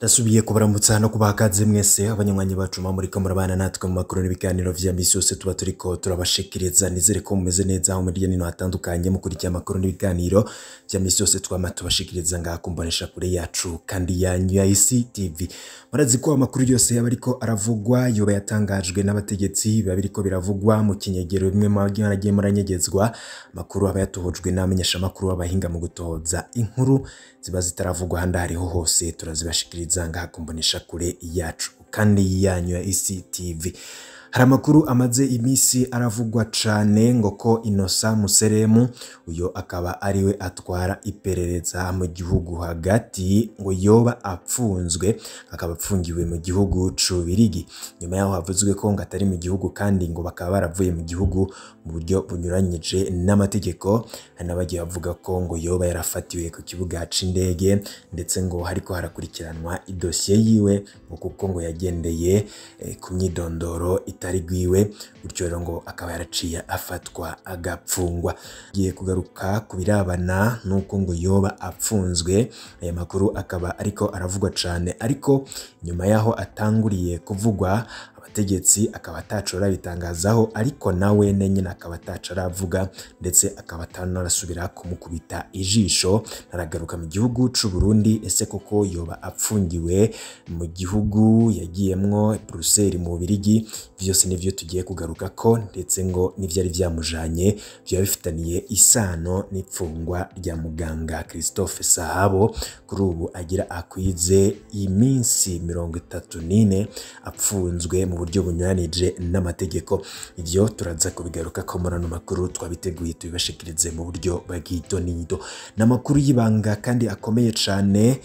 Nasubiye kubaramutsa no kubakaze mwese abanywanyi bacu muriko murabana natwe mu makuru n'ibiganiro vya misi yose tuba turiko turabashikiriza. Nizere ko mumeze neza aho muri nino hatandukanye mukurikiye amakuru n'ibiganiro vya misi yose twama tubashikiriza ngaha kumbonesha kure yacu kandi yanyu ya ICTV. Murazi ko amakuru yose yaba ariko aravugwa yoba yatangajwe n'abategetsi biba biriko biravugwa mu kinyegero bimwe mu bagiye muranyegezwa, amakuru aba yatohojwe n'amenyesha makuru abahinga mu gutoza inkuru ziba zitaravugwa handa hariho hose turazibashikiriza ngaha kumbonesha kure yacu kandi yanyu ya ICTV. Hari amakuru amaze imisi aravugwa cane ngo ko Innocent Museremu uyo akaba ariwe atwara iperereza mu gihugu hagati ngo yoba apfunzwe, akaba apfungiwe mu gihugu c'Ubirigi. Nyuma yaho havuzwe ko ngo atari mu gihugu kandi ngo bakaba baravuye mu gihugu mu buryo bunyuranyije n'amategeko. Hanabagiye bavuga ko ngo yoba yarafatiwe ku kibuga c'indege ndetse ngo hariko harakurikiranwa idosiye yiwe ngo kuko ngo yagendeye ku myidondoro itari gwiwe, gutyo rero ngo akaba yaraciye afatwa agapfungwa. Giye kugaruka kubirabana nuko ngo yoba apfunzwe, aya makuru akaba ariko aravugwa cane, ariko nyuma yaho atanguriye kuvugwa abategetsi akaba atacora bitangazaho, ariko nawe nyine akaba atacora avuga ndetse akaba atanarasubira kumukubita ijisho. Naragaruka mu gihugu c'u Burundi, ese koko yoba apfungiwe mu gihugu yagiyemwo Bruxelles mu Birigi? Vyose nivyo tugiye kugaruka ko, ndetse ngo nivyari vyamujanye byo bifitaniye isano n'ipfungwa rya muganga Christophe Sahabo kuri ubu agira akwize iminsi 34 apfunzwe mu buryo bunyuranije n'amategeko. Ivyo turaza kubigaruka ko muri ano makuru twabiteguye tubibashikirize mu buryo bw'idonido, n'amakuru y'ibanga kandi akomeye cane.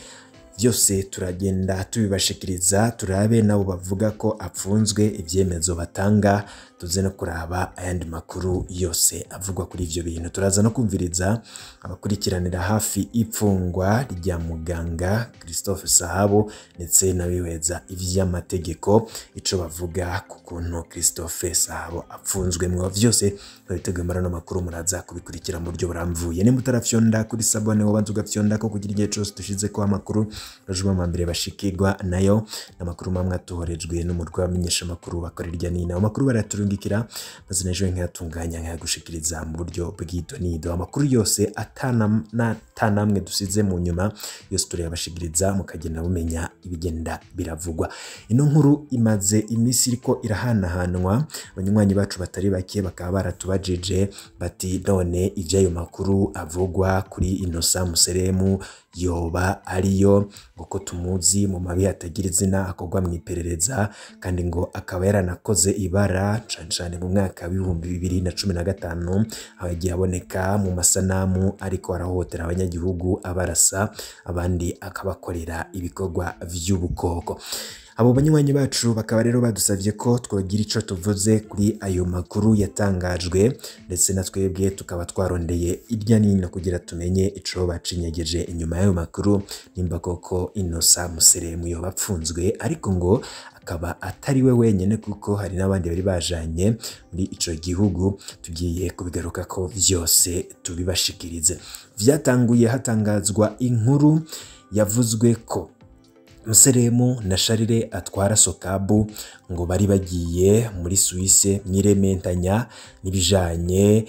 Vyose turagenda tubibashikiriza, turabe nabo bavuga ko apfunzwe ivyemezo batanga, tuze no kuraba ayandi makuru yose avugwa kuri ivyo bintu. Turaza no kumviriza abakurikiranira hafi ipfungwa rya muganga Christophe Sahabo ndetse nabihweza ivy'amategeko ico bavuga ku kuntu Christophe Sahabo apfunzwe. Mwo vyose babiteguye muri ano makuru muraza kubikurikira mu buryo buramvuye. Nimba utarafyonda kuri sabone wabanza ugafyonda ko kugira igihe cose dushize ko amakuru rajuma mambere bashikirwa nayo, n'amakuru mamwe atohorejwe n'umurwa wamenyesha makuru bakorera irya nina. Amakuru baraturungikira maze nejo nkayatunganya nkayagushikiriza mu buryo bw'idonido. Amakuru yose atanamwe dusize mu nyuma, yose turayabashikiriza mukagenda mumenya ibigenda biravugwa. Ino nkuru imaze imisi iriko irahanahanwa, abanywanyi bacu batari bake bakaba baratubajije bati none ivyayo makuru avugwa kuri Innocent Museremu yoba ariyo, ngo tumuzi mu mabi atagira izina akorwa mu iperereza, kandi ngo akaba yaranakoze ibara cane mu mwaka wa 2015 aho yagiye aboneka mu masanamu ariko arahohotera abanyagihugu abarasa, abandi akabakorera ibikorwa vy'ubukoko. Abo banywanyi bacu bakaba rero badusavye ko twogira ico tuvuze kuri ayo makuru yatangajwe, ndetse na twebwe tukaba twarondeye irya nino kugira tumenye ico bacinyegeje inyuma y'ayo makuru, nimba koko Innocent Museremu yoba apfunzwe. Ariko ngo akaba atari we wenyene kuko hari n'abandi bari bajanye muri ico gihugu, tugiye kubigaruka ko vyose tubibashikirize. Vyatanguye hatangazwa inkuru yavuzwe ko Museremu na Charire atwara Sokabu ngo bari bagiye muri Suisse mwirementanya n'ibijanye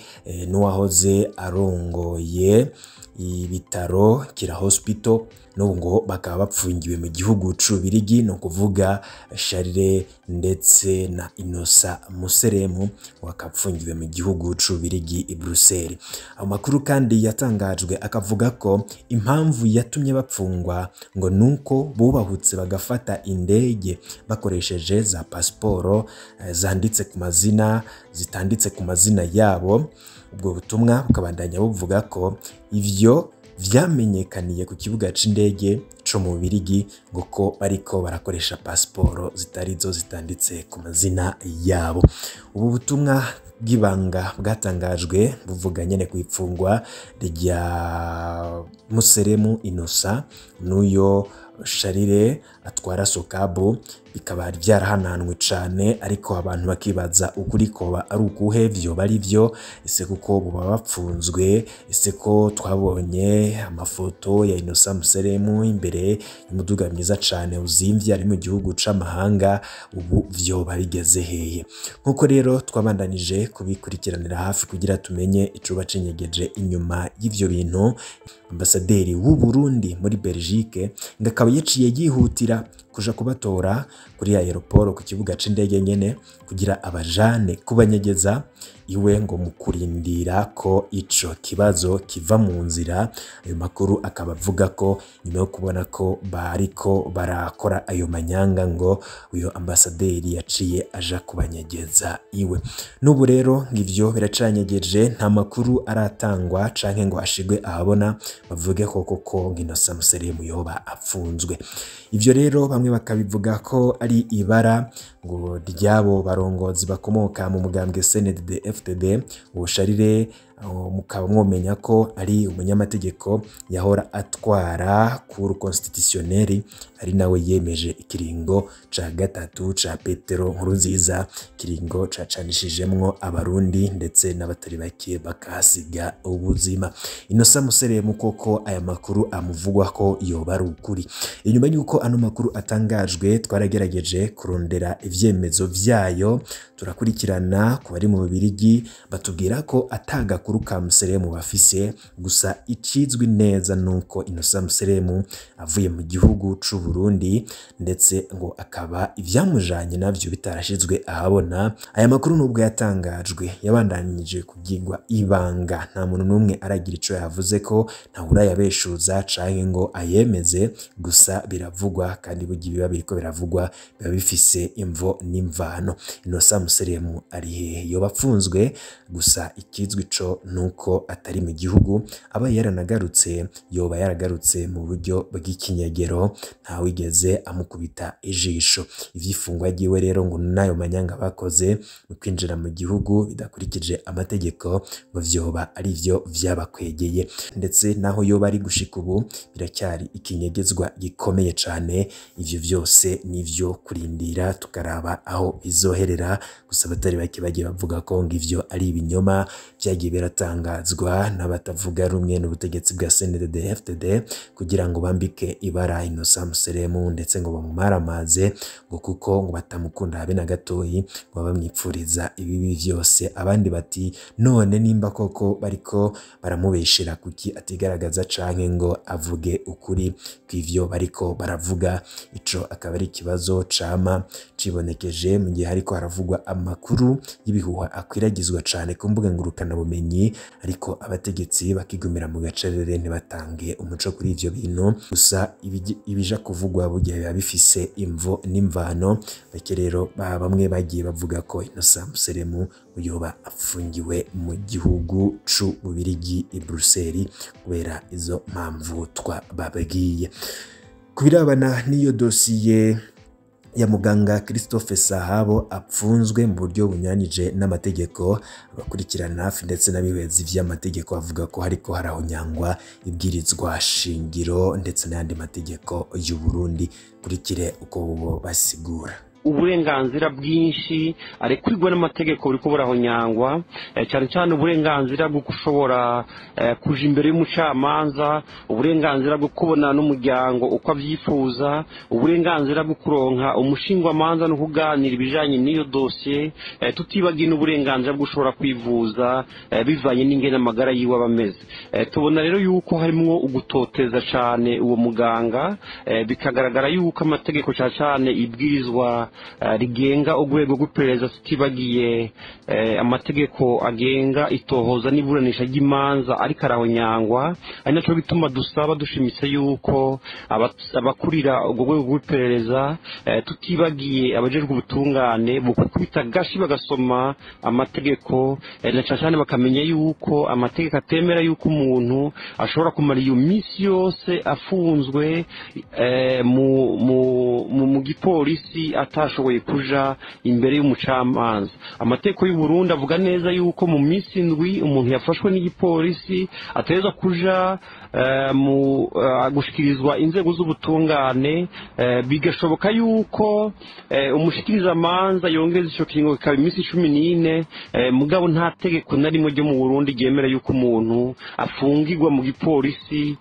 n'uwahoze arongoye ibitaro Kira Hospital, n'ubu ngo bakaba bapfungiwe mu gihugu c'Ubirigi, no kuvuga Charire ndetse na Innocent Museremu wakapfungiwe mu gihugu c'Ubirigi i Bruxelles. Amakuru kandi yatangajwe akavuga ko impamvu yatumye bapfungwa ngo nuko bubahutse bagafata indege bakoresheje za pasiporo zanditse ku mazina zitanditse ku mazina yabo. Ubwo butumwa bukabandanya buvuga ko ivyo vyamenyekaniye ku kibuga c'indege co mu Birigi, ngo ko bariko barakoresha pasiporo zitarizo zitanditse ku mazina yabo. Ubu butumwa bw'ibanga bwatangajwe buvuga nyene ku ipfungwa rya Museremu Innocent n'uyo Charire atwara Sokabu, bikaba byarahananwe cane ariko abantu bakibaza ukuri koba ari ukuhe vyoba ari vyo ese kuko buba bapfunzwe ese ko twabonye amafoto ya Innocent Museremu imbere y'umuduga mwiza cane uzimvye ari mu gihugu c'amahanga ubu vyoba bigeze hehe nkuko rero twabandanije kubikurikiranira hafi kugira tumenye icuba cinyegeje inyuma y'ivyo bintu ambasaderi w'u Burundi muri Belgique ngakaba yaciye yihutira kuja kubatora kuri aeroport ku kibuga c'indege nyene kugira abajane kubanyegeza iwe ngo mukurindira ko ico kibazo kiva mu nzira ayo makuru akaba avuga ko nyuma yo kubona ko bariko barakora ayo manyanga ngo uyo ambasaderi yaciye aja kubanyegeza iwe n'ubu rero ngivyo biracanyegeje nta makuru aratangwa canke ngo ashigwe ahabona bavuge ko Innocent Museremu yoba apfunzwe ivyo rero bamwe bakabivuga ko ari ibara ngo ryabo barongozi bakomoka mu mugambwe CNDD-FDD ubusharire mukaba mwomenya ko ari umunyamategeko yahora atwara cour constitutionnelle ari nawe yemeje ikiringo ca gatatu ca Petero Nkurunziza kiringo cacanishijemwo abarundi ndetse n'abatari bake bakasiga ubuzima Innocent Museremu koko aya makuru amuvugwa ko yoba ari ukuri inyuma yuko ano makuru atangajwe twaragerageje kurondera ivyemezo vyayo turakurikirana ku bari mu Bubiligi batubwira ko atagakuru ka Museremu bafise gusa icizwi neza nuko Innocent Museremu avuye mu gihugu c'u Burundi ndetse ngo akaba ivyamujanye navyo bitarashizwe ahabona aya makuru nubwo yatangajwe yabandanije kugirwa ibanga nta muntu numwe aragira ico yavuze ko ntahura yabeshuza canke ngo ayemeze gusa biravugwa kandi bugi biba biriko biravugwa biba bifise imvo n'imvano Innocent Museremu ari hehe yoba apfunzwe gusa ikizwi co nuko atari mu gihugu aba yaranagarutse yoba yaragarutse mu buryo bw'ikinyegero nta wigeze amukubita ijisho ivyifungwa giwe rero ngo nayo manyanga bakoze mu kwinjira mu gihugu bidakurikije amategeko ngo vyoba ari vyo vyabakwegeye ndetse naho yoba ari gushika ubu biracyari ikinyegezwa gikomeye cane ivyo vyose nivyo kurindira tukaraba aho bizoherera gusa batari bake bagiye bavuga ko ngo ivyo ari ibinyoma vyagiye biratangazwa n'abatavuga rumwe n'ubutegetsi bwa CNDD-FDD kugira ngo bambike ibara Innocent Museremu ndetse ngo bamumaramaze ngo kuko ngo batamukunda habe na gatoyi ngo bamwipfuriza ibibi vyose abandi bati none nimba koko bariko baramubeshera kuki atigaragaza canke ngo avuge ukuri kw'ivyo bariko baravuga ico akaba ari ikibazo cama cibonekeje mu gihe hariko haravugwa amakuru y'ibihuha akwiragizwa cane ku mbuga ngurukana bumenyi ariko abategetsi bakigumira mu gacerere ntibatange umuco kuri ivyo bintu gusa ibija kuvugwa bugiye biba bifise imvo n'imvano bake rero bamwe bagiye bavuga ko Innocent Museremu uyoba afungiwe mu gihugu c'u Bubiligi i Bruxelles kubera izo mpamvu twababwiye kubirabana n'iyo dosiye ya muganga Christophe Sahabo apfunzwe mu buryo bunyanije n'amategeko abakurikirana hafi ndetse n'abihwezi vy'amategeko avuga ko hariko harahonyangwa ibwirizwa shingiro ndetse n'andi mategeko y'u Burundi kurikire uko bo basigura uburenganzira bwinshi arekurwa n'amategeko buriko burahonyangwa cyane cyane uburenganzira bwo gushobora kuja imbere y'umucamanza uburenganzira bwo kubona n'umuryango uko avyifuza uburenganzira bwo kuronka umushingwamanza no kuganira ibijanye n'iyo dosiye tutibagiye n'uburenganzira bwo gushobora kwivuza bivanye n'ingene amagara yiwe abameze tubona rero yuko harimwo ugutoteza cane uwo muganga bikagaragara yuko amategeko cyane ibwirizwa rigenga urwego rw'iperereza tutibagiye amategeko agenga itohoza n'iburanisha ry'imanza ariko arahonyangwa ari naco bituma dusaba dushimitse yuko abakurira urwo rwego rw'iperereza tutibagiye abajejwe ubutungane bukubita gashi bagasoma amategeko na cyane bakamenya yuko amategeko atemera yuko umuntu ashobora kumara iyo misi yose afunzwe mu gipolisi ata atashoboye kuja imbere y'umucamanza. Amategeko y'u Burundi avuga neza yuko mu minsi indwi umuntu yafashwe n'igipolisi ateza kuja gushikirizwa inzego z'ubutungane, bigashoboka yuko umushikirizamanza yongeza ico kiringo kikaba iminsi 14, mugabo nta tegeko na rimwe ryo mu Burundi ryemera yuko umuntu afungirwa mu gipolisi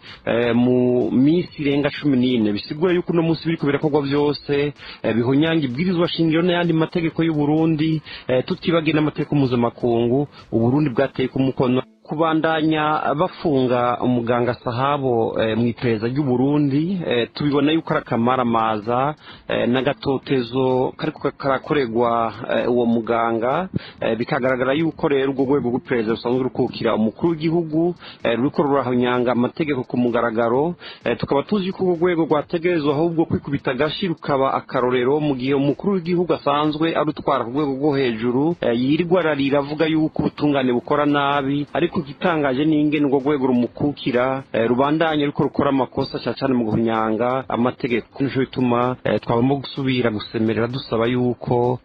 mu minsi irenga 14. Bisigura yuko no munsi biriko birakorwa byose bihonyanga ibwirizwa shingiro n'ayandi mategeko y'u Burundi, tutibagena amategeko mpuzamakungu u Burundi bwateye ku mukono kubandanya bafunga umuganga Sahabo mu iperereza ry'u Burundi. Tubibona yuko arakamaramaza n'agatotezo kariko karakorerwa uwo muganga, bikagaragara yuko rero ubwo rwego rw'iperereza rusanzwe rukukira umukuru w'igihugu ruriko rurahonyanga amategeko ku mugaragaro. Tukaba tuzi yuko urwo rwego rwategerezwa ahubwo kwikubita agashi rukaba akarorero mu gihe umukuru w'igihugu asanzwe arutwara ku rwego rwo hejuru, yirirwa ararira avuga yuko ubutungane bukora nabi, ariko gitangaje n'ingene urwo rwego rumukukira rubandanye ariko rukora amakosa cyane mu guhunyanga amategeko. Nico bituma twabamo gusubira gusemerera dusaba yuko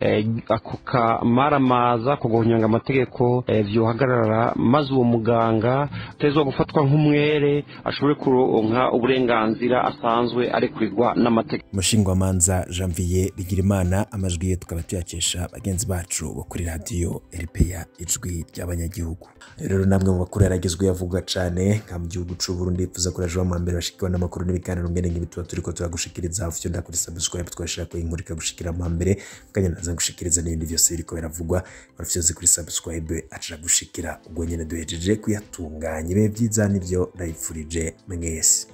ako kamaramaza ko guhunyanga amategeko vyohagarara, maze uwo muganga atezwa gufatwa nk'umwere ashobore kuronka uburenganzira asanzwe arekurirwa n'amategeko. Mushingwamanza Janvier Bigirimana, amajwi ye tukaba tuyakesha bagenzi bacu bo kuri radio RPA ijwi ry'abanyagihugu. Rero namwe mu makuru yaragezwe yavuga cyane nka mu gihugu cy'u Burundi, tuza kuraje wa mbere bashikiwe n'amakuru n'ibiganiro ngene ngibitwa turiko turagushikiriza afyo ndakuri subscribe twashira ko inkuru ikagushikira mu mbere kanya naza gushikiriza n'ibindi byose biriko biravugwa barafyoze kuri subscribe aca gushikira ubwo nyene duhejeje kuyatunganya ibe byiza nivyo ndayifurije mwese.